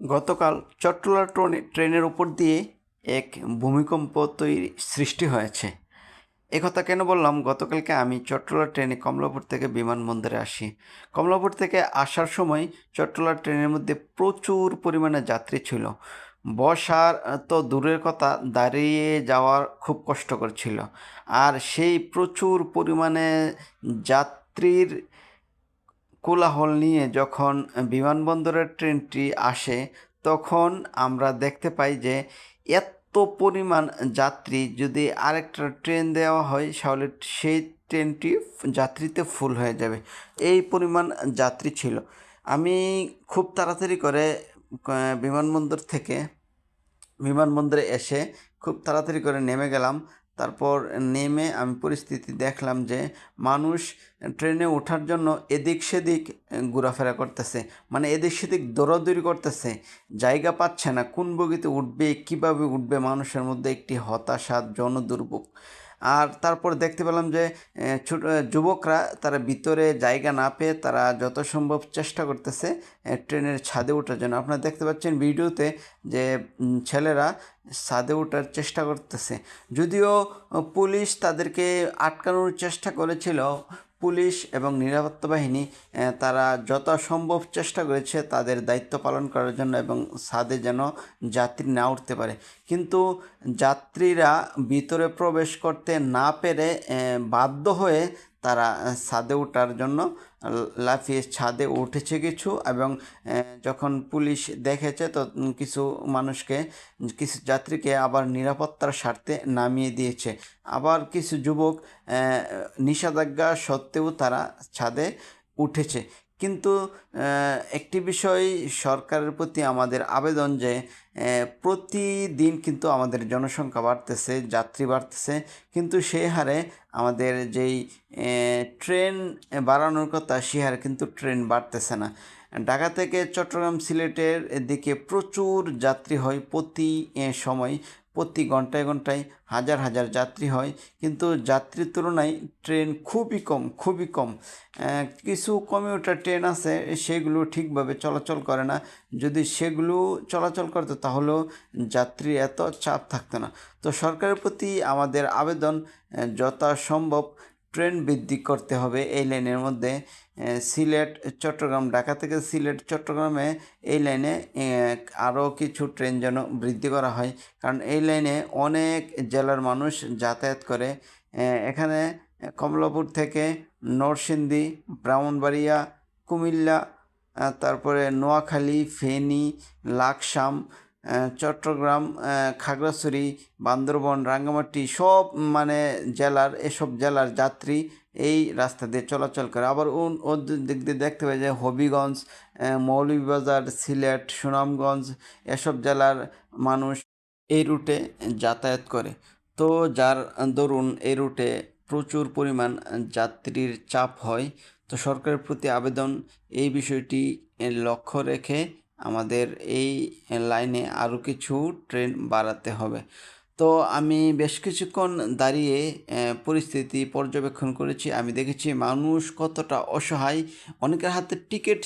গতকাল চট্টলা ট্রেনের উপর দিয়ে এক ভূমিকম্প সৃষ্টি হয়েছে। একথা কেন বললাম? গতকালকে আমি চট্টলা ট্রেনে কমলাপুর থেকে বিমানবন্দরে আসি। কমলাপুর থেকে আসার সময় চট্টলা ট্রেনের মধ্যে প্রচুর পরিমাণে যাত্রী ছিল। বসার তো দূরের কথা, দাঁড়িয়ে যাওয়ার খুব কষ্টকর ছিল। আর সেই প্রচুর পরিমাণে যাত্রীর কোলাহল নিয়ে যখন বিমানবন্দরের ট্রেনটি আসে, তখন আমরা দেখতে পাই যে এত পরিমাণ যাত্রী, যদি আরেকটা ট্রেন দেওয়া হয় তাহলে সেই ট্রেনটি যাত্রীতে ফুল হয়ে যাবে, এই পরিমাণ যাত্রী ছিল। আমি খুব তাড়াতাড়ি করে বিমানবন্দরে এসে খুব তাড়াতাড়ি করে নেমে গেলাম। তারপর নেমে আমি পরিস্থিতি দেখলাম যে মানুষ ট্রেনে ওঠার জন্য এদিক সেদিক ঘোরাফেরা করতেছে, মানে এদিক সেদিক দৌড়াদৌড়ি করতেছে, জায়গা পাচ্ছে না, কোন বগিতে উঠবে, কিভাবে উঠবে। মানুষের মধ্যে একটি হতাশা, জনদুর্ভোগ। আর তারপর দেখতে পেলাম যে ছোট যুবকরা তারা ভিতরে জায়গা না পেয়ে তারা যত সম্ভব চেষ্টা করতেছে ট্রেনের ছাদে ওঠার জন্য। আপনারা দেখতে পাচ্ছেন ভিডিওতে যে ছেলেরা ছাদে ওঠার চেষ্টা করতেছে। যদিও পুলিশ তাদেরকে আটকানোর চেষ্টা করেছিল, পুলিশ এবং নিরাপত্তা বাহিনী তারা যথাসম্ভব চেষ্টা করেছে তাদের দায়িত্ব পালন করার জন্য এবং ছাদে যেন যাত্রী না উঠতে পারে। কিন্তু যাত্রীরা ভিতরে প্রবেশ করতে না পেরে বাধ্য হয়ে তারা ছাদে ওঠার জন্য লাফিয়ে ছাদে উঠেছে কিছু, এবং যখন পুলিশ দেখেছে তো কিছু যাত্রীকে আবার নিরাপত্তার স্বার্থে নামিয়ে দিয়েছে। আবার কিছু যুবক নিষেধাজ্ঞা সত্ত্বেও তারা ছাদে উঠেছে। কিন্তু একটি বিষয় সরকারের প্রতি আমাদের আবেদন যে প্রতিদিন কিন্তু আমাদের জনসংখ্যা বাড়তেছে, যাত্রী বাড়তেছে, কিন্তু সেই হারে আমাদের যেই ট্রেন বাড়ানোর কথা সে হারে কিন্তু ট্রেন বাড়তেছে না। ঢাকা থেকে চট্টগ্রাম সিলেটের দিকে প্রচুর যাত্রী হয় প্রতি ঘন্টায় ঘন্টায় হাজার হাজার যাত্রী হয়, কিন্তু যাত্রীর তুলনায় ট্রেন খুবই কম। কিছু কমিউটার ট্রেন আছে, সেগুলো ঠিকভাবে চলাচল করে না। যদি সেগুলো চলাচল করতো তাহলেও যাত্রী এত চাপ থাকতো না। তো সরকারের প্রতি আমাদের আবেদন, যথাসম্ভব ট্রেন বৃদ্ধি করতে হবে এই লাইনের মধ্যে। সিলেট চট্টগ্রাম, ঢাকা থেকে সিলেট চট্টগ্রামে এই লাইনে আরও কিছু ট্রেন যেন বৃদ্ধি করা হয়, কারণ এই লাইনে অনেক জেলার মানুষ যাতায়াত করে। এখানে কমলাপুর থেকে নরসিংদী, ব্রাহ্মণবাড়িয়া, কুমিল্লা, তারপরে নোয়াখালী, ফেনী, লাকসাম, চট্টগ্রাম, খাগড়াছড়ি, বান্দরবন, রাঙ্গামাটি, সব এসব জেলার যাত্রী এই রাস্তা দিয়ে চলাচল করে। আবার ওর দিক দিয়ে দেখতে পাই যে হবিগঞ্জ, মৌলভীবাজার, সিলেট, সুনামগঞ্জ, এসব জেলার মানুষ এই রুটে যাতায়াত করে। তো যার দরুন এই রুটে প্রচুর পরিমাণ যাত্রীর চাপ হয়। তো সরকারের প্রতি আবেদন, এই বিষয়টি লক্ষ্য রেখে আমাদের এই লাইনে আরও কিছু ট্রেন বাড়াতে হবে। তো আমি বেশ কিছুক্ষণ দাঁড়িয়ে পরিস্থিতি পর্যবেক্ষণ করেছি। আমি দেখেছি মানুষ কতটা অসহায়, অনেকের হাতে টিকিট